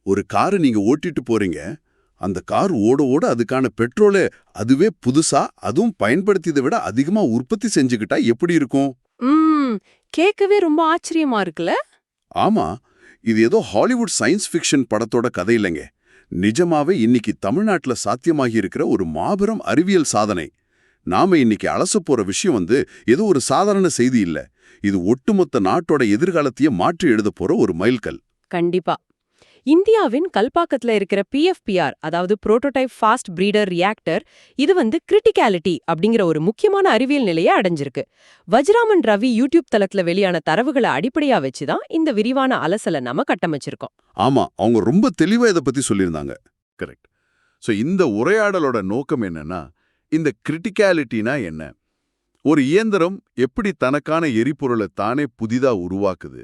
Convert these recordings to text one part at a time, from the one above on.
ஒரு காரை நீங்க ஓட்டிட்டு போறீங்க. அந்த கார் ஓட ஓட அதுக்கான பெட்ரோலை அதுவே புதுசா அதுவும் பயன்படுத்தியதை விட அதிகமா உற்பத்தி செஞ்சுக்கிட்டா எப்படி இருக்கும்? ம் கேட்கவே ரொம்ப ஆச்சரியமா இருக்குல்ல. ஆமா, இது ஏதோ ஹாலிவுட் சயின்ஸ் ஃபிக்ஷன் படத்தோட கதை இல்லைங்க. நிஜமாவே இன்னைக்கு தமிழ்நாட்டுல சாத்தியமாகி இருக்கிற ஒரு மாபெரும் அறிவியல் சாதனை. நாம இன்னைக்கு அலச போற விஷயம் ஏதோ ஒரு சாதாரண செய்தி இல்ல. இது ஒட்டுமொத்த நாட்டோட எதிர்காலத்தையே மாற்றி எழுத போற ஒரு மைல்கல். கண்டிப்பா. இந்தியாவின் கல்பாக்கத்துல இருக்கிற பிஎஃப்பிஆர், அதாவது புரோட்டோடைப் ஃபாஸ்ட் பிரீடர் ரியாக்டர், இது கிரிட்டிகாலிட்டி அப்படிங்கிற ஒரு முக்கியமான அறிவியல் நிலையை அடைஞ்சிருக்கு. வஜ்ராமன் ரவி யூடியூப் தளத்துல வெளியான தரவுகளை அடிப்படையா வச்சுதான் இந்த விரிவான அலசலை நாம கட்டமைச்சிருக்கோம். ஆமா, அவங்க ரொம்ப தெளிவா இதை பத்தி சொல்லியிருந்தாங்க. கரெக்ட். சோ இந்த உரையாடலோட நோக்கம் என்னன்னா, இந்த கிரிட்டிகாலிட்டினா என்ன? ஒரு இயந்திரம் எப்படி தனக்கான எரிபொருளை தானே புதிதா உருவாக்குது?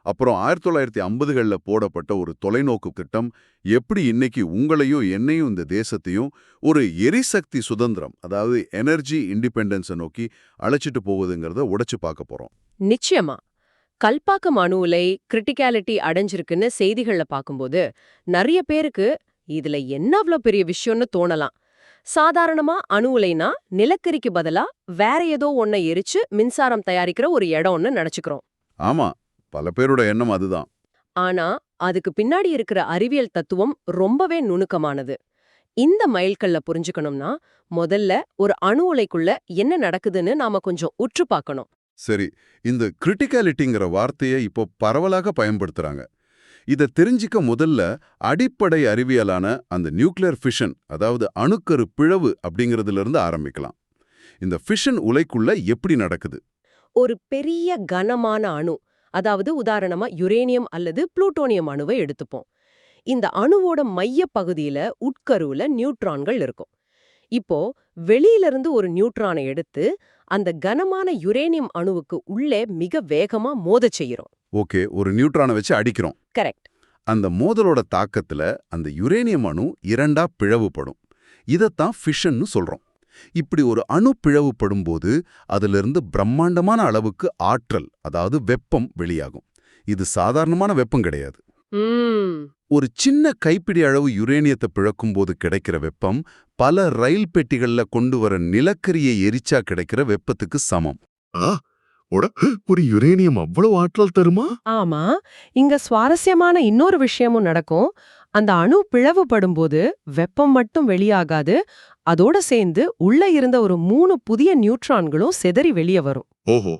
அப்புறம் 1950களில் போடப்பட்ட ஒரு தொலைநோக்கு திட்டம் எப்படி இன்னைக்கு உங்களையும் என்னையும் இந்த தேசத்தையும் ஒரு எரிசக்தி சுதந்திரம், அதாவது எனர்ஜி இண்டிபெண்டன்ஸை நோக்கி அழைச்சிட்டு போகுதுங்கிறத உடைச்சு பார்க்க போறோம். நிச்சயமா. கல்பாக்கம் அணு உலை கிரிட்டிகாலிட்டி அடைஞ்சிருக்குன்னு செய்திகள்ல பார்க்கும்போது நிறைய பேருக்கு இதுல என்ன அவ்ளோ பெரிய விஷயம்னு தோணலாம். சாதாரணமா அணு உலைனா நிலக்கரிக்கு பதிலா வேற ஏதோ ஒன்ன எரிச்சு மின்சாரம் தயாரிக்கிற ஒரு இடம்னு நினைச்சுக்கிறோம். ஆமா, பல பேரோட எண்ணம் அதுதான். ஆனா அதுக்கு பின்னாடி இருக்கிற அறிவியல் தத்துவம் ரொம்பவே நுணுக்கமானது. இந்த மைல்கல்ல புரிஞ்சுக்கணும்னா முதல்ல ஒரு அணு உலைக்குள்ள என்ன நடக்குதுன்னு நாம கொஞ்சம் உற்று பார்க்கணும். சரி, இந்த கிரிட்டிகாலிட்டிங்கிற வார்த்தையை இப்போ பரவலாக பயன்படுத்துறாங்க. இதை தெரிஞ்சிக்க முதல்ல அடிப்படை அறிவியலான அந்த நியூக்ளியர் ஃபிஷன், அதாவது அணுக்கரு பிளவு அப்படிங்கிறதுல இருந்து ஆரம்பிக்கலாம். இந்த ஃபிஷன் உலைக்குள்ள எப்படி நடக்குது? ஒரு பெரிய கனமான அணு, அதாவது உதாரணமா யுரேனியம் அல்லது புளூட்டோனியம் அணுவை எடுத்துப்போம். இந்த அணுவோட மைய பகுதியில உட்கருவுல நியூட்ரான்கள் இருக்கும். இப்போ வெளியிலிருந்து ஒரு நியூட்ரானை எடுத்து அந்த கனமான யுரேனியம் அணுவுக்கு உள்ளே மிக வேகமா மோதச் செய்கிறோம். ஓகே, ஒரு நியூட்ரானை வச்சு அடிக்கிறோம். கரெக்ட். அந்த மோதலோட தாக்கத்துல அந்த யுரேனியம் அணு இரண்டா பிளவுபடும். இதைத்தான் ஃபிஷன்னு சொல்றோம். இப்படி ஒரு அணு பிளவுபடும்போது அதிலிருந்து பிரம்மாண்டமான அளவுக்கு ஆற்றல், அதாவது வெப்பம் வெளியாகும். இது சாதாரணமான வெப்பம் கிடையாது. ஒரு சின்ன கைப்பிடி அளவு யுரேனியத்தை பிளக்கும் போது கிடைக்கிற வெப்பம் பல ரயில் பெட்டிகள்ல கொண்டு வர நிலக்கரியை எரிச்சா கிடைக்கிற வெப்பத்துக்கு சமம். ஒரு யுரேனியம் அவ்வளவு ஆற்றல் தருமா? ஆமா, இங்க சுவாரஸ்யமான இன்னொரு விஷயமும் நடக்கும். அந்த அணு பிளவுபடும் போது வெப்பம் மட்டும் வெளியாகாது, அதோட சேர்ந்து உள்ள இருந்த ஒரு 3 புதிய நியூட்ரான்களும் சிதறி வெளியே வரும். ஓஹோ,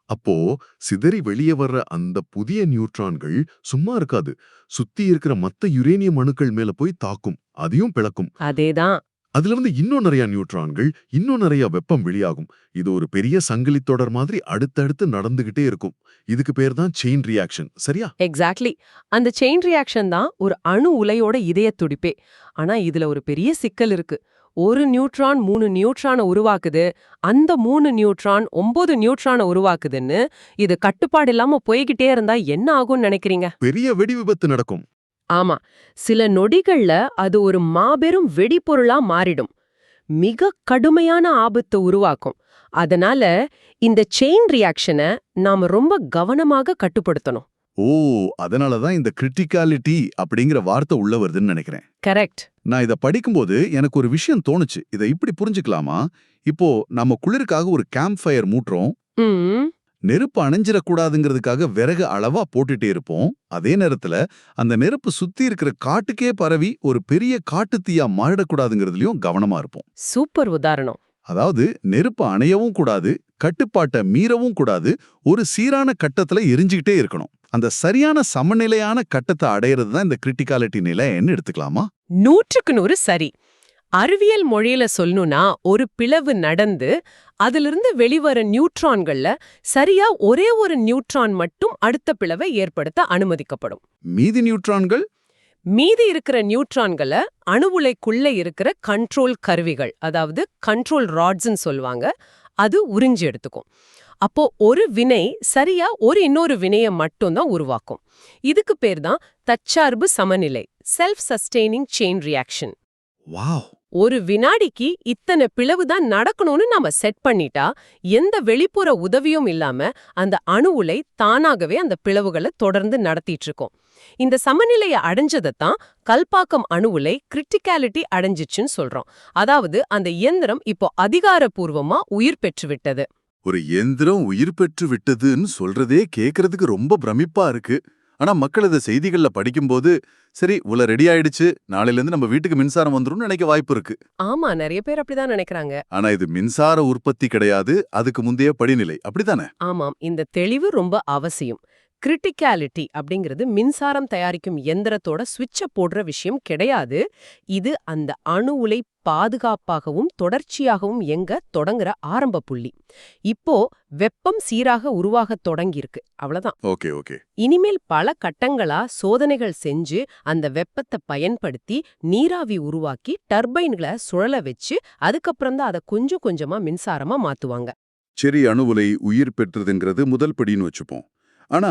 அப்போ சிதறி வெளியே வர்ற அந்த புதிய நியூட்ரான்கள் சும்மா இருக்காது, சுத்தி இருக்கிற மத்த யுரேனியம் அணுக்கள் மேல போய் தாக்கும், அதையும் பிளக்கும். அதேதான். அதுல இருந்து இன்னும் நிறைய நியூட்ரான்கள், இன்னும் நிறைய வெப்பம் வெளியாகும். இது ஒரு பெரிய சங்கிலி தொடர் மாதிரி அடுத்தடுத்து நடந்துகிட்டே இருக்கும். இதுக்கு பேர் தான் செயின் ரியாக்ஷன், சரியா? எக்ஸாக்ட்லி. அந்த செயின் ரியாக்ஷன் தான் ஒரு அணு உலையோட இதய துடிப்பே. ஆனா இதுல ஒரு பெரிய சிக்கல் இருக்கு. ஒரு நியூட்ரான் 3 நியூட்ரானை உருவாக்குது, அந்த 3 நியூட்ரான் 9 நியூட்ரானை உருவாக்குதுன்னு இது கட்டுப்பாடு இல்லாம போய்கிட்டே இருந்தா என்ன ஆகும்னு நினைக்கிறீங்க? பெரிய வெடி விபத்து நடக்கும். ஆமா, சில நொடிகள்ல அது ஒரு மாபெரும் வெடிபொருளா மாறிடும். மிக கடுமையான ஆபத்தை உருவாக்கும். அதனால இந்த செயின் ரியாக்ஷனை நாம ரொம்ப கவனமாக கட்டுப்படுத்தணும். ஓ, அதனாலதான் இந்த கிரிட்டிகாலிட்டி அப்படிங்கிற வார்த்தை உள்ள வருதுன்னு நினைக்கிறேன். கரெக்ட். நான் இத படிக்கும்போது எனக்கு ஒரு விஷயம் தோணுச்சு. இதை இப்படி புரிஞ்சுக்கலாமா? இப்போ நம்ம குளிருக்காக ஒரு கேம்ப் ஃபயர் மூட்டுறோம். நெருப்பு அணைஞ்சிடக்கூடாதுங்கிறதுக்காக விறகு அளவா போட்டுட்டே இருப்போம். அதே நேரத்துல அந்த நெருப்பு சுத்தி இருக்கிற காட்டுக்கே பரவி ஒரு பெரிய காட்டுத்தீயா மாறிடக்கூடாதுங்கிறதுலயும் கவனமா இருப்போம். சூப்பர் உதாரணம். அதாவது நெருப்பு அணையவும் கூடாது, கட்டுப்பாட்டை மீறவும் கூடாது, ஒரு சீரான கட்டத்துல எரிஞ்சுக்கிட்டே இருக்கணும். அந்த சரியான சமநிலையான கட்டத்தை அடையிறது தான் இந்த கிரிட்டிகாலிட்டி நிலைன்னு எடுத்துக்கலாமா? 100க்கு 100 சரி. அறிவியல் மொழியில சொல்லணும்னா ஒரு பிளவு நடந்து அதிலிருந்து வெளிவர நியூட்ரான்கள்ல சரியா ஒரே ஒரு நியூட்ரான் மட்டும் அடுத்த பிளவை ஏற்படுத்த அனுமதிக்கப்படும். மீதி நியூட்ரான்கள்? மீதி இருக்கிற நியூட்ரான்களை அணு உலைக்குள்ள இருக்கிற கண்ட்ரோல் கருவிகள், அதாவது கண்ட்ரோல் ராட்ஸ்ன்னு சொல்லுவாங்க, அது உறிஞ்சி எடுத்துக்கும். அப்போ ஒரு வினை சரியா ஒரு இன்னொரு வினையை மட்டும் தான் உருவாக்கும். இதுக்கு பேர் தான் தற்சார்பு சமநிலை, self sustaining chain reaction. Wow, ஒரு வினாடிக்கு இத்தனை பிளவு தான் நடக்கணும்னு நாம செட் பண்ணிட்டா எந்த வெளிப்புற உதவியும் இல்லாம அந்த அணு உலை தானாகவே அந்த பிளவுகளை தொடர்ந்து நடத்திட்டு இருக்கோம். இந்த சமநிலையை அடைஞ்சதைத்தான் கல்பாக்கம் அணு உலை கிரிட்டிகாலிட்டி அடைஞ்சிச்சுன்னு சொல்றோம். அதாவது அந்த இயந்திரம் இப்போ அதிகாரப்பூர்வமா உயிர் பெற்று விட்டது. ஒரு எந்திரம் உயிர் பெற்று விட்டதுன்னு சொல்றதே கேக்குறதுக்கு ரொம்ப பிரமிப்பா இருக்கு. ஆனா மக்கள் இதை செய்திகள்ல படிக்கும்போது சரி உள்ள ரெடி ஆயிடுச்சு, நாளையில இருந்து நம்ம வீட்டுக்கு மின்சாரம் வந்துரும்னு நினைக்க வாய்ப்பு இருக்கு. ஆமா, நிறைய பேர் அப்படிதான் நினைக்கிறாங்க. ஆனா இது மின்சார உற்பத்தி கிடையாது, அதுக்கு முந்தைய படிநிலை, அப்படித்தானே? ஆமாம், இந்த தெளிவு ரொம்ப அவசியம். கிரிட்டிகாலிட்டி அப்படிங்கிறது மின்சாரம் தயாரிக்கும் எந்திரத்தோட சுவிட்ச போடுற விஷயம் கிடையாது. இது அந்த அணு உலை பாதுகாப்பாகவும் தொடர்ச்சியாகவும் எங்க தொடங்குற ஆரம்ப புள்ளி. இப்போ வெப்பம் சீராக உருவாகத் தொடங்கியிருக்கு, அவ்வளவுதான். Okay okay. இனிமேல் பல கட்டங்களா சோதனைகள் செஞ்சு அந்த வெப்பத்தை பயன்படுத்தி நீராவி உருவாக்கி டர்பைன்களை சுழல வச்சு அதுக்கப்புறம் தான் அதை கொஞ்சம் கொஞ்சமா மின்சாரமா மாத்துவாங்க. சரி, அணு உலை உயிர் பெற்றதுங்கிறது முதல் படின்னு வச்சுப்போம். ஆனா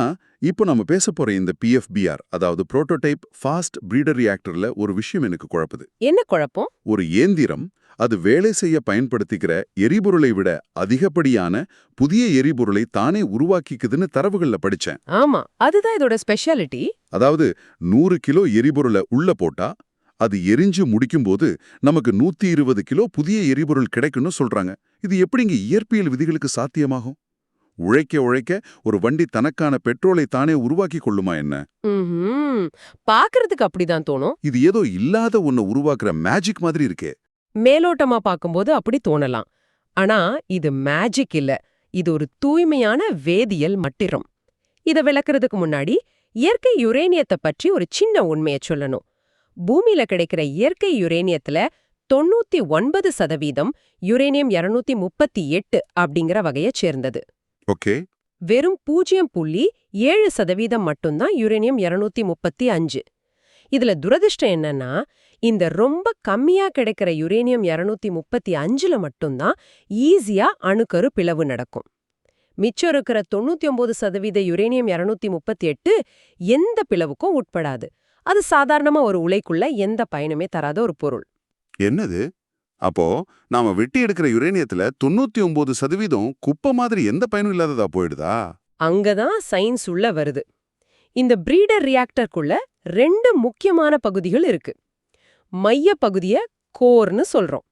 இப்போ நம்ம பேச போற இந்த PFBR, அதாவது புரோட்டோடைப் ஃபாஸ்ட் பிரீடர் ரியாக்டர்ல ஒரு விஷயம் எனக்கு குழப்புது. என்ன குழப்பம்? ஒரு இயந்திரம் அது வேலை செய்ய பயன்படுத்திக்கிற எரிபொருளை விட அதிகப்படியான புதிய எரிபொருளை தானே உருவாக்கிக்குதுன்னு தரவுகள்ல படிச்சேன். ஆமா, அதுதான் இதோட ஸ்பெஷாலிட்டி. அதாவது 100 கிலோ எரிபொருளை உள்ள போட்டா அது எரிஞ்சு முடிக்கும்போது நமக்கு 120 கிலோ புதிய எரிபொருள் கிடைக்கும்னு சொல்றாங்க. இது எப்படிங்க இயற்பியல் விதிகளுக்கு சாத்தியமாகும்? உழைக்க உழைக்க ஒரு வண்டி தனக்கான பெட்ரோலை தானே உருவாக்கி கொள்ளுமா என்ன? பாக்குறதுக்கு அப்படிதான் தோணும். இது ஏதோ இல்லாத ஒன்ன உருவாக்குற மேஜிக் மாதிரி இருக்கே. மேலோட்டமா பார்க்கும்போது அப்படி தோணலாம். ஆனா இது மேஜிக் இல்ல, இது ஒரு தூய்மையான வேதியியல் மட்டிரம். இத விளக்குறதுக்கு முன்னாடி இயற்கை யுரேனியத்தை பற்றி ஒரு சின்ன உண்மையை சொல்லணும். பூமியில கிடைக்கிற இயற்கை யுரேனியத்துல 99% யுரேனியம் 238 அப்படிங்கிற வகையை சேர்ந்தது. ஓகே. வெறும் 0.7% மட்டும்தான் யுரேனியம் 235. இதுல துரதிர்ஷ்டம் என்னன்னா, இந்த ரொம்ப கம்மியா கிடைக்கிற யுரேனியம் 235ல மட்டும்தான் ஈஸியா அணுக்கரு பிளவு நடக்கும். மிச்சம் இருக்கிற 99% யுரேனியம் 238 எந்த பிளவுக்கும் உட்படாது. அது சாதாரணமா ஒரு உலைக்குள்ள எந்த பயனுமே தராத ஒரு பொருள். என்னது? அப்போ நாம வெட்டி எடுக்கிற யுரேனியத்துல 99% குப்பை மாதிரி எந்த பயனும் இல்லாததா போயிடுதா? அங்கதான் சயின்ஸ் உள்ள வருது. இந்த பிரீடர் ரியாக்டருக்குள்ள 2 முக்கியமான பகுதிகள் இருக்கு. மைய பகுதிய கோர்னு சொல்றோம்.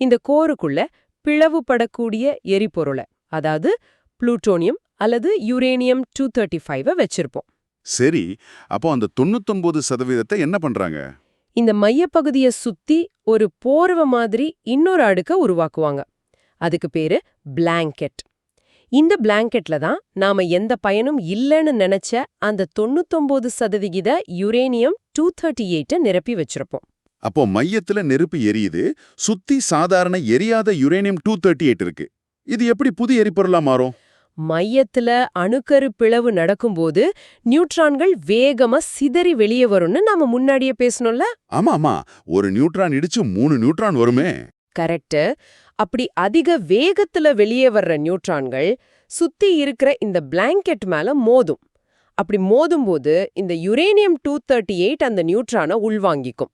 இந்த கோருக்குள்ள பிளவுபடக்கூடிய எரிபொருளை, அதாவது புளூட்டோனியம் அல்லது யுரேனியம் 235 வச்சிருப்போம். சரி, அப்போ அந்த 99% என்ன பண்றாங்க? இந்த மையப்பகுதியை சுத்தி ஒரு போர்வை மாதிரி இன்னொரு அடுக்க உருவாக்குவாங்க. அதுக்கு பேரு பிளாங்கெட். இந்த பிளாங்கெட்ல தான் நாம எந்த பயனும் இல்லைன்னு நினைச்ச அந்த 99% யுரேனியம் 238 நிரப்பி வச்சிருப்போம். அப்போ மையத்துல நெருப்பு எரியுது, சுத்தி சாதாரண எரியாத யுரேனியம் 238 இருக்கு. இது எப்படி புது எரிபொருளா மாறும்? மையத்துல அணுக்கரு பிளவு நடக்கும்போது நியூட்ரான்கள் வேகமா சிதறி வெளியே வரும்னு நாம முன்னாடியே பேசணும்ல. ஆமா ஆமா, ஒரு நியூட்ரான் இடிச்சு 3 நியூட்ரான் வருமே. கரெக்ட். அப்படி அதிக வேகத்துல வெளியே வர்ற நியூட்ரான்கள் சுத்தி இருக்கிற இந்த பிளாங்கெட் மேல மோதும். அப்படி மோதும்போது இந்த யுரேனியம் 238 அந்த நியூட்ரானை உள்வாங்கிக்கும்.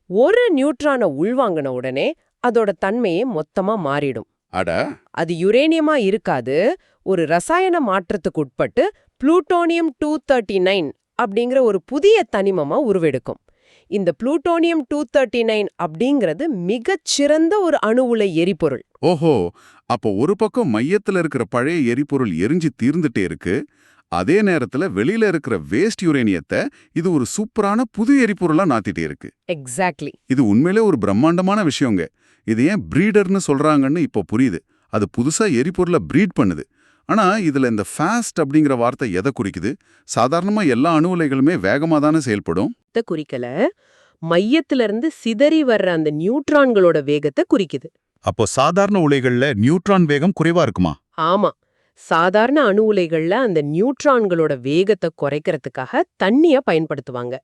ஒரு நியூட்ரானை உள்வாங்கின உடனே அதோட தன்மையே மொத்தமா மாறிடும். அட, அது யுரேனியமா இருக்காது, ஒரு ரசாயன மாற்றத்துக்கு உட்பட்டு புளூட்டோனியம் 239 அப்படிங்கிற ஒரு புதிய தனிமமா உருவெடுக்கும். இந்த புளூட்டோனியம் 239 அப்படிங்கிறது மிகச்சிறந்த ஒரு அணு உலை எரிபொருள். ஓஹோ, அப்போ ஒரு பக்கம் மையத்துல இருக்கிற பழைய எரிபொருள் எரிஞ்சு தீர்ந்துட்டே இருக்கு, அதே நேரத்துல வெளியில இருக்கிற வேஸ்ட் யுரேனியத்தை இது ஒரு சூப்பரான புது எரிபொருளா நாத்திட்டே இருக்கு. எக்ஸாக்ட்லி. இது உண்மையிலே ஒரு பிரம்மாண்டமான விஷயங்க. இது ஏன் பிரீடர்னு சொல்றாங்கன்னு இப்போ புரியுது. அது புதுசா எரிபொருளை பிரீட் பண்ணுது. ஆனா இதுல இந்த ஃபாஸ்ட் அப்படிங்கிற வார்த்தை எதை குறிக்குது? சாதாரணமா எல்லா அணு உலைகளுமே வேகமா தானே செயல்படும். குறிக்கல, மையத்துல இருந்து சிதறி வர்ற அந்த நியூட்ரான்களோட வேகத்தை குறிக்குது. அப்போ சாதாரண உலைகள்ல நியூட்ரான் வேகம் குறைவா இருக்குமா? ஆமா, சாதாரண அணு உலைகள்ல அந்த நியூட்ரான்களோட வேகத்தை குறைக்கிறதுக்காக தண்ணிய பயன்படுத்துவாங்க.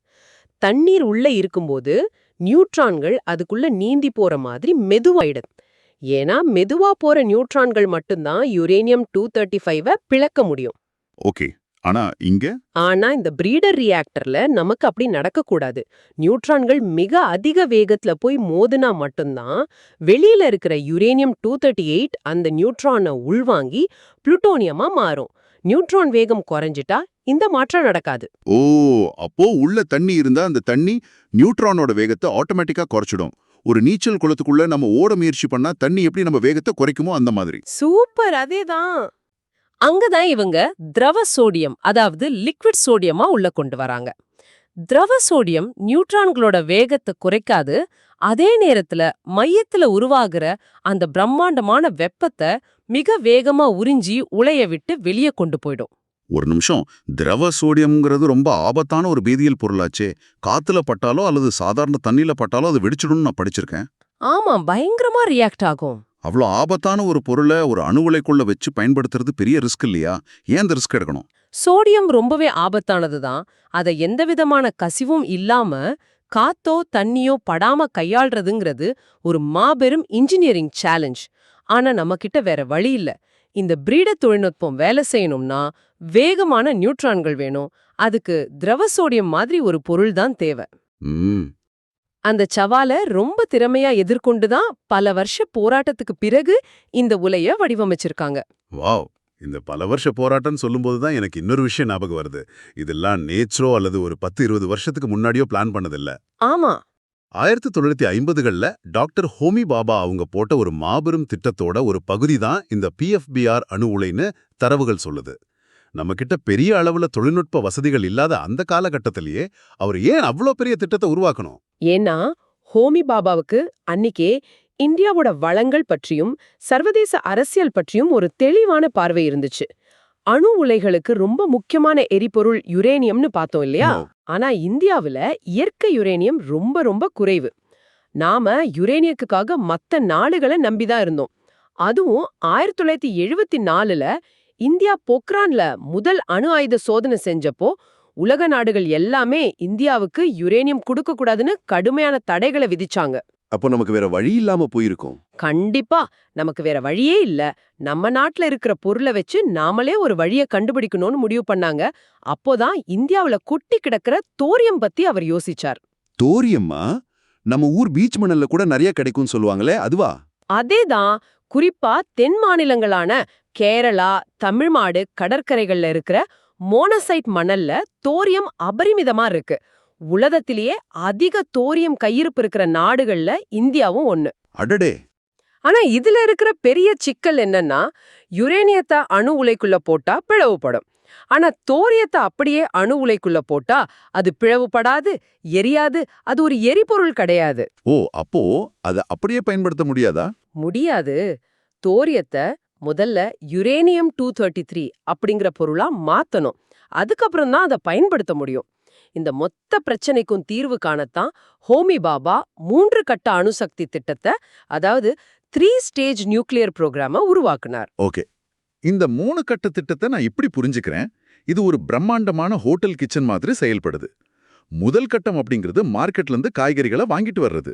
தண்ணீர் உள்ள இருக்கும்போது நியூட்ரான்கள் அதுக்குள்ள நீந்தி போற மாதிரி மெதுவாயிடுது. ஏன்னா மெதுவா போற நியூட்ரான்கள் மட்டும்தான் யுரேனியம் 235 பிளக்க முடியும். ஓகே, ஆனா இங்க ஆனா இந்த பிரீடர் ரியாக்டர்ல நமக்கு அப்படி நடக்கக்கூடாது. நியூட்ரான்கள் மிக அதிக வேகத்துல போய் மோதினா மட்டும்தான் வெளியில இருக்கிற யுரேனியம் 238 அந்த நியூட்ரானை உள்வாங்கி புளுட்டோனியமா மாறும். நியூட்ரான் வேகம் குறைஞ்சிட்டா இந்த மாற்றம் நடக்காது. ஓ, அப்போ உள்ள தண்ணி இருந்தா அந்த தண்ணி நியூட்ரானோட வேகத்தை ஆட்டோமேட்டிக்கா குறைச்சிடும். ஒரு நீச்சல் குளத்துக்குள்ள நம்ம ஓட முயற்சி பண்ணா தண்ணி எப்படி நம்ம வேகத்தை குறைக்குமோ அந்த மாதிரி. சூப்பர், அதேதான். அங்கதான் இவங்க திரவ சோடியம், அதாவது லிக்விட் சோடியமா உள்ள கொண்டு வராங்க. திரவ சோடியம் நியூட்ரான்களோட வேகத்தை குறைக்காது, அதே நேரத்துல மையத்துல உருவாகிற அந்த பிரம்மாண்டமான வெப்பத்தை மிக வேகமா உறிஞ்சி உலைய விட்டு வெளியே கொண்டு போயிடும். ஒரு நிமிஷம், திரவ சோடியம்ங்கிறது ரொம்ப ஆபத்தான ஒரு வேதியியல் பொருளாச்சே. காத்துல பட்டாலோ அல்லது சாதாரண தண்ணியில பட்டாலோ அது வெடிச்சிடும்னு நான் படிச்சிருக்கேன். ஆமா, பயங்கரமா ரியாக்ட் ஆகும். அவ்வளோ ஆபத்தான ஒரு பொருளை ஒரு அணுவுலைக்குள்ள வச்சு பயன்படுத்துறது பெரிய ரிஸ்க் இல்லையா? ஏன் அந்த ரிஸ்க் எடுக்கணும்? சோடியம் ரொம்பவே ஆபத்தானதுதான். அதை எந்த விதமான கசிவும் இல்லாம காத்தோ தண்ணியோ படாம கையாள்றதுங்கிறது ஒரு மாபெரும் இன்ஜினியரிங் சேலஞ்ச். ஆனா நம்மகிட்ட வேற வழி இல்ல. இந்த பிரீடர் தொழில்நுட்பம் வேலை செய்யணும்னா வேகமான நியூட்ரான்கள் வேணும். அதுக்கு திரவ சோடியம் மாதிரி ஒரு பொருள் தான் தேவை. ம் அந்த சவாலை ரொம்ப திறமையா எதிர்கொண்டுதான் பல வருஷ போராட்டத்துக்கு பிறகு இந்த உலைய வடிவமைச்சிருக்காங்க. வாவ், இந்த பல வருஷ போராட்டம்னு சொல்லும்போது தான் எனக்கு இன்னொரு விஷயம் ஞாபகம் வருது. இதெல்லாம் நேச்சரோ அல்லது ஒரு 10-20 வருஷத்துக்கு முன்னாடியோ பிளான் பண்ணதில்ல. ஆமா, 1950கள்ல டாக்டர் ஹோமி பாபா அவங்க போட்ட ஒரு மாபெரும் திட்டத்தோட ஒரு பகுதி தான் இந்த PFBR அணு உலைன்னு தரவுகள் சொல்லுது. நம்மகிட்ட பெரிய அளவுல தொழில்நுட்ப வசதிகள் இல்லாத அந்த காலகட்டத்திலேயே அவர் ஏன் அவ்வளோ பெரிய திட்டத்தை உருவாக்கணும்? ஏன்னா ஹோமி பாபாவுக்கு அன்னிக்கே இந்தியாவோட வளங்கள் பற்றியும் சர்வதேச அரசியல் பற்றியும் ஒரு தெளிவான பார்வை இருந்துச்சு. அணு உலைகளுக்கு ரொம்ப முக்கியமான எரிபொருள் யுரேனியம்னு பார்த்தோம் இல்லையா? ஆனா இந்தியாவுல இயற்கை யுரேனியம் ரொம்ப ரொம்ப குறைவு. நாம யுரேனியத்துக்காக மத்த நாடுகளை நம்பிதான் இருந்தோம். அதுவும் 1974ல இந்தியா பொக்ரான்ல முதல் அணு ஆயுத சோதனை செஞ்சப்போ உலக நாடுகள் எல்லாமே இந்தியாவுக்கு யுரேனியம் கொடுக்க கூடாதுன்னு கடுமையான தடைகளை விதிச்சாங்க. அப்போ நமக்கு வேற வழி இல்லாம போயிருக்கும். கண்டிப்பா, நமக்கு வேற வழியே இல்ல. நம்ம நாட்டுல இருக்கிற பொருளை வச்சு நாமளே ஒரு வழியை கண்டுபிடிக்கணும்னு முடிவு பண்ணாங்க. அப்போதான் இந்தியாவுல கொட்டி கிடக்கிற தோரியம் பத்தி அவர் யோசிச்சார். தோரியம்மா, நம்ம ஊர் பீச் மணல்ல கூட நிறைய கிடைக்கும்னு சொல்லுவாங்களே, அதுவா? அதேதான். குறிப்பா தென் மாநிலங்களான கேரளா, தமிழ்நாடு கடற்கரைகள்ல இருக்கிற மோனசைட் மணல்ல தோரியம் அபரிமிதமா இருக்கு. உலகத்திலேயே அதிக தோரியம் கையிருப்பு இருக்கிற நாடுகள்ல இந்தியாவும் ஒண்ணு. அடடே. ஆனா இதுல இருக்கிற பெரிய சிக்கல் என்னன்னா, யுரேனியத்தை அணு உலைக்குள்ள போட்டா பிளவுபடும். ஆனா தோரியத்தை அப்படியே அணு உலைக்குள்ள போட்டா அது பிளவுபடாது, எரியாது. அது ஒரு எரிபொருள் கிடையாது. ஓ, அப்போ அதை அப்படியே பயன்படுத்த முடியாதா? முடியாது. தோரியத்தை முதல்ல யுரேனியம் 233 அப்படிங்கிற பொருளா மாத்தணும். அதுக்கப்புறம் தான் அதை பயன்படுத்த முடியும். இந்த மொத்த பிரச்சனைக்கும் தீர்வு காணத்தான் ஹோமி பாபா 3 கட்ட அணுசக்தி திட்டத்தை, அதாவது 3 ஸ்டேஜ் நியூக்ளியர் புரோகிராம உருவாக்குனார். ஓகே, இந்த 3 கட்ட திட்டத்தை நான் இப்படி புரிஞ்சுக்கிறேன். இது ஒரு பிரம்மாண்டமான ஹோட்டல் கிச்சன் மாதிரி செயல்படுது. முதல் கட்டம் அப்படிங்கிறது மார்க்கெட்ல இருந்து காய்கறிகளை வாங்கிட்டு வர்றது.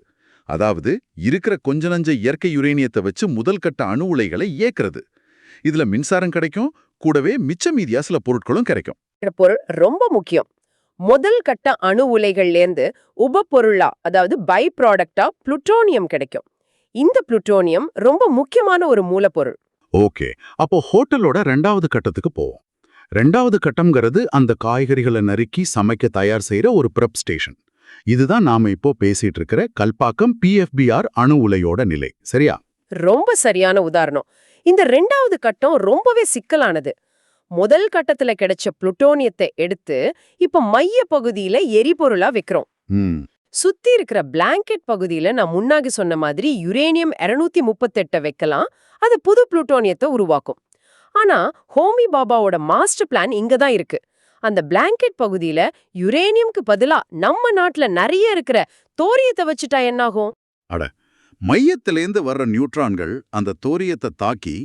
அதாவது இருக்கிற கொஞ்ச நஞ்ச இயற்கை யுரேனியத்தை வச்சு முதல் கட்ட அணு உலைகளை இயக்குறது. இதுல மின்சாரம் கிடைக்கும், கூடவே மிச்ச மீதியா சில பொருட்களும் கிடைக்கும். இந்த பொருள் ரொம்ப முக்கியம். முதல் கட்ட அணு உலைகள்லேருந்து உப பொருளா, அதாவது பை ப்ராடக்டா புளுட்டோனியம் கிடைக்கும். இந்த புளுட்டோனியம் ரொம்ப முக்கியமான ஒரு மூலப்பொருள். ஓகே, அப்போ ஹோட்டலோட 2வது கட்டத்துக்கு போவோம். 2வது கட்டம்ங்கிறது அந்த காய்கறிகளை நறுக்கி சமைக்க தயார் செய்யற ஒரு ப்ரெப் ஸ்டேஷன். இதுதான் நாம இப்போ பேசிட்டு இருக்கிற கல்பாக்கம் PFBR அணு உலையோட நிலை, சரியா? ரொம்ப சரியான உதாரணம். இந்த 2வது கட்டம் ரொம்பவே சிக்கலானது. முதல் கட்டத்துல கிடைச்ச புளுட்டோனியத்தை எடுத்து இப்ப மைய பகுதியில எரிபொருளா வைக்கிறோம். சுத்தி இருக்கிற பிளாங்கெட் பகுதியில நான் முன்னாடி சொன்ன மாதிரி யுரேனியம் 238 வைக்கலாம். அது புது புளுட்டோனியத்தை உருவாக்கும். ஆனா ஹோமி பாபாவோட மாஸ்டர் பிளான் இங்கதான் இருக்கு. அந்த பிளாங்கெட் பகுதியில யுரேனியம்க்கு பதிலா நம்ம நாட்டுல நிறைய இருக்கிற தோரியத்தை வச்சுட்டா என்னாகும்? அட, மையத்திலேந்து வர்ற நியூட்ரான்கள் அந்த தோரியத்தை தாக்கி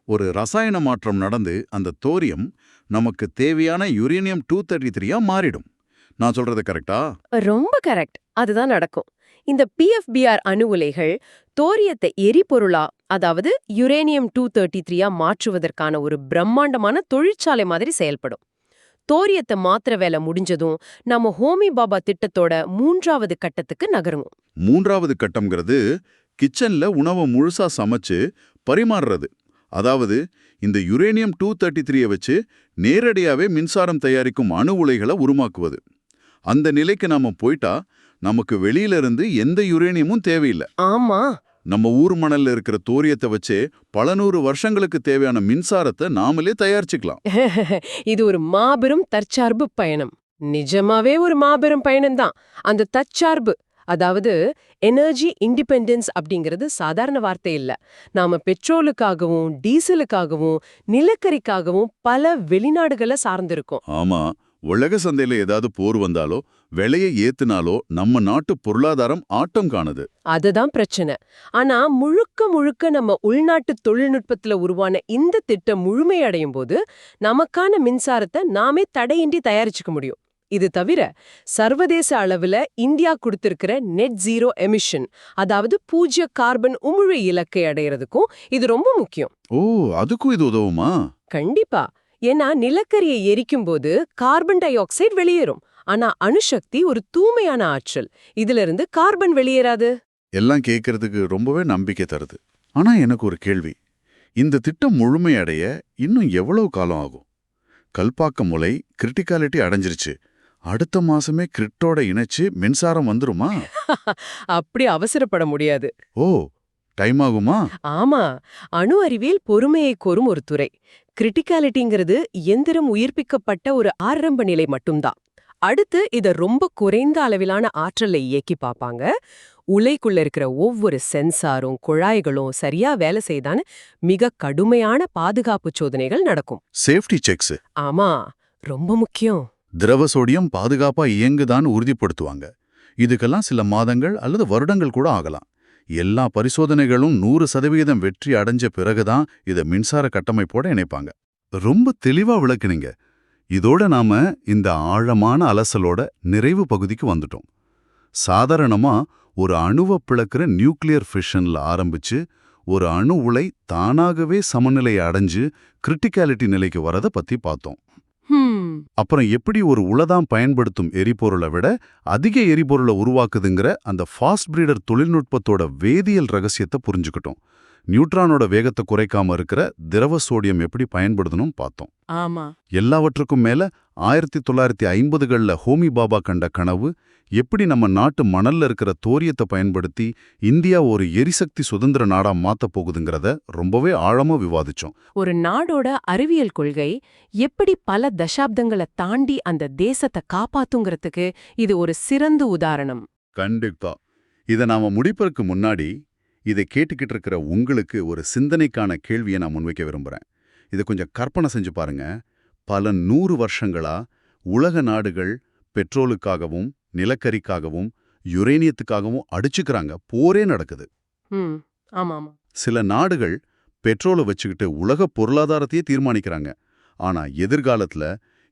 ஒரு ரசாயன மாற்றம் நடந்து அந்த தோரியம் நமக்கு தேவையான யுரேனியம் 233 மாறிடும். நான் சொல்றது கரெக்டா? ரொம்ப கரெக்ட். அதுதான் நடக்கும். இந்த PFBR அணு உலைகள் தோரியத்தை எரிபொருளா, அதாவது யுரேனியம் 233 மாற்றுவதற்கான ஒரு பிரம்மாண்டமான தொழிற்சாலை மாதிரி செயல்படும். தோரியத்தை மாத்திர வேலை முடிஞ்சதும் நம்ம ஹோமி பாபா திட்டத்தோட 3வது கட்டத்துக்கு நகருவோம். 3வது கட்டம்ங்கிறது கிச்சன்ல உணவை முழுசா சமைச்சு பரிமாறுறது. அதாவது இந்த யுரேனியம் 233 வச்சு நேரடியாவே மின்சாரம் தயாரிக்கும் அணு உலைகளை உருவாக்குவது. அந்த நிலைக்கு நாம போயிட்டா நமக்கு வெளியில இருந்து எந்த யுரேனியமும் தேவையில்லை. ஆமா. நம்ம ஊர் மணல்ல இருக்கிற தோரியத்தை வச்சே பல நூறு வருஷங்களுக்கு தேவையான மின்சாரத்தை நாமளே தயாரிச்சுக்கலாம். இது ஒரு மாபெரும் தற்சார்பு பயணம். நிஜமாவே ஒரு மாபெரும் பயணம்தான். அந்த தற்சார்பு, அதாவது எனர்ஜி இண்டிபெண்டன்ஸ் அப்படிங்கிறது சாதாரண வார்த்தை இல்ல. நாம பெட்ரோலுக்காகவும் டீசலுக்காகவும் நிலக்கரிக்காகவும் பல வெளிநாடுகளை சார்ந்திருக்கோம். ஆமா, உலக சந்தையில ஏதாவது போர் வந்தாலோ விலையை ஏத்துனாலோ நம்ம நாட்டு பொருளாதாரம் ஆட்டம் காணுது. அதுதான் பிரச்சனை. ஆனா முழுக்க முழுக்க நம்ம உள்நாட்டு தொழில்நுட்பத்துல உருவான இந்த திட்டம் முழுமையடையும் போது நமக்கான மின்சாரத்தை நாமே தடையின்றி தயாரிச்சுக்க முடியும். இது தவிர சர்வதேச அளவுல இந்தியா கொடுத்திருக்கிற நெட் ஜீரோ எமிஷன், அதாவது 0 கார்பன் உமிழு இலக்கை அடையறதுக்கும் இது ரொம்ப முக்கியம். ஓ, அதுக்கும் இது உதவுமா? கண்டிப்பா. ஏன்னா நிலக்கரியை எரிக்கும் போது கார்பன் டை ஆக்சைடு வெளியேறும். ஆனா அணுசக்தி ஒரு தூய்மையான ஆற்றல். இதுல இருந்து கார்பன் வெளியேறாது. எல்லாம் கேட்கறதுக்கு ரொம்பவே நம்பிக்கை தருது. ஆனா எனக்கு ஒரு கேள்வி. இந்த திட்டம் முழுமையடைய இன்னும் எவ்வளவு காலம் ஆகும்? கல்பாக்கம் முலை கிரிட்டிகாலிட்டி அடைஞ்சிருச்சு. அடுத்த மாசமே கிரிட்டோட இணைச்சு மின்சாரம் வந்துருமா? அப்படி அவசரப்பட முடியாது. ஓ, டைம் ஆகுமா? ஆமா, அணு அறிவியல் பொறுமையை கோரும் ஒரு துறை. கிரிட்டிகாலிட்டிங்கிறது எந்திரம் உயிர்ப்பிக்கப்பட்ட ஒரு ஆரம்ப நிலை மட்டும்தான். அடுத்து இத ரொம்ப குறைந்த அளவிலான ஆற்றலை இயக்கி பார்ப்பாங்க. உலைக்குள்ள இருக்கிற ஒவ்வொரு சென்சாரும் குழாய்களும் சரியா வேலை செய்தான்னு மிக கடுமையான பாதுகாப்பு சோதனைகள் நடக்கும். Safety sex. ஆமா, ரொம்ப முக்கியம். திரவ சோடியம் பாதுகாப்பா இயங்குதான்னு உறுதிப்படுத்துவாங்க. இதுக்கெல்லாம் சில மாதங்கள் அல்லது வருடங்கள் கூட ஆகலாம். எல்லா பரிசோதனைகளும் 100% வெற்றி அடைஞ்ச பிறகுதான் இத மின்சார கட்டமைப்போட இணைப்பாங்க. ரொம்ப தெளிவா விளக்குனீங்க. இதோட நாம இந்த ஆழமான அலசலோட நிறைவு பகுதிக்கு வந்துட்டோம். சாதாரணமா ஒரு அணுவை பிளக்கிற நியூக்ளியர் ஃபிஷன்ல ஆரம்பிச்சு ஒரு அணு உலை தானாகவே சமநிலையை அடைஞ்சு கிரிட்டிகாலிட்டி நிலைக்கு வரத பத்தி பார்த்தோம். அப்புறம் எப்படி ஒரு உலதான் பயன்படுத்தும் எரிபொருளை விட அதிக எரிபொருளை உருவாக்குதுங்கிற அந்த ஃபாஸ்ட் பிரீடர் தொழில்நுட்பத்தோட வேதியியல் ரகசியத்தை புரிஞ்சுக்கிட்டோம். நியூட்ரானோட வேகத்தை குறைக்காம இருக்கிற திரவ சோடியம் எப்படி பயன்படுத்தணும் பார்த்தோம். ஆமா. எல்லாவற்றுக்கும் மேல 1950களில் ஹோமி பாபா கண்ட கனவு எப்படி நம்ம நாட்டு மணல்ல இருக்கிற தோரியத்தை பயன்படுத்தி இந்தியா ஒரு எரிசக்தி சுதந்திர நாடா மாத்த போகுதுங்கிறத ரொம்பவே ஆழமா விவாதிச்சோம். ஒரு நாடோட அறிவியல் கொள்கை எப்படி பல தசாப்தங்களை தாண்டி அந்த தேசத்தை காப்பாத்துங்கிறதுக்கு இது ஒரு சிறந்த உதாரணம். கண்டிப்பா. இதை நாம முடிப்பதற்கு முன்னாடி இதை கேட்டுக்கிட்டு இருக்கிற உங்களுக்கு ஒரு சிந்தனைக்கான கேள்வியை நான் முன்வைக்க விரும்புறேன். இதை கொஞ்சம் கற்பனை செஞ்சு பாருங்க. பல 100 வருஷங்களா உலக நாடுகள் பெட்ரோலுக்காகவும் நிலக்கரிக்காகவும் யுரேனியத்துக்காகவும் அடிச்சுக்கிறாங்க. போரே நடக்குது. சில நாடுகள் பெட்ரோலை வச்சுக்கிட்டு உலக பொருளாதாரத்தையே தீர்மானிக்கிறாங்க. ஆனா எதிர்காலத்துல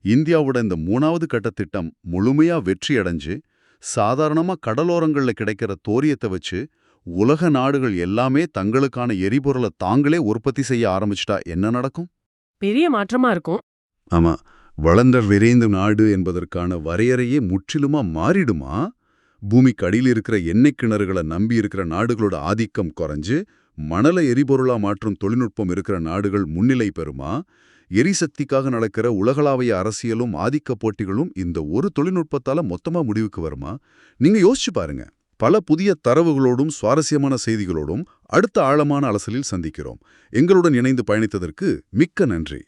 இந்தியாவோட இந்த 3வது கட்ட திட்டம் முழுமையா வெற்றி அடைஞ்சு சாதாரணமா கடலோரங்கள்ல கிடைக்கிற தோரியத்தை வச்சு உலக நாடுகள் எல்லாமே தங்களுக்கான எரிபொருளை தாங்களே உற்பத்தி செய்ய ஆரம்பிச்சிட்டா என்ன நடக்கும்? பெரிய மாற்றமா இருக்கும். ஆமா, வளர்ந்த விரைந்து நாடு என்பதற்கான வரையறையே முற்றிலுமா மாறிடுமா? பூமிக்கு அடியில் இருக்கிற எண்ணெய் கிணறுகளை நம்பி இருக்கிற நாடுகளோட ஆதிக்கம் குறைஞ்சு மணலை எரிபொருளா மாற்றும் தொழில்நுட்பம் இருக்கிற நாடுகள் முன்னிலை பெறுமா? எரிசக்திக்காக நடக்கிற உலகளாவிய அரசியலும் ஆதிக்க போட்டிகளும் இந்த ஒரு தொழில்நுட்பத்தால மொத்தமா முடிவுக்கு வருமா? நீங்க யோசிச்சு பாருங்க. பல புதிய தரவுகளோடும் சுவாரஸ்யமான செய்திகளோடும் அடுத்த ஆழமான அலசலில் சந்திக்கிறோம். எங்களுடன் இணைந்து பயணித்ததற்கு மிக்க நன்றி.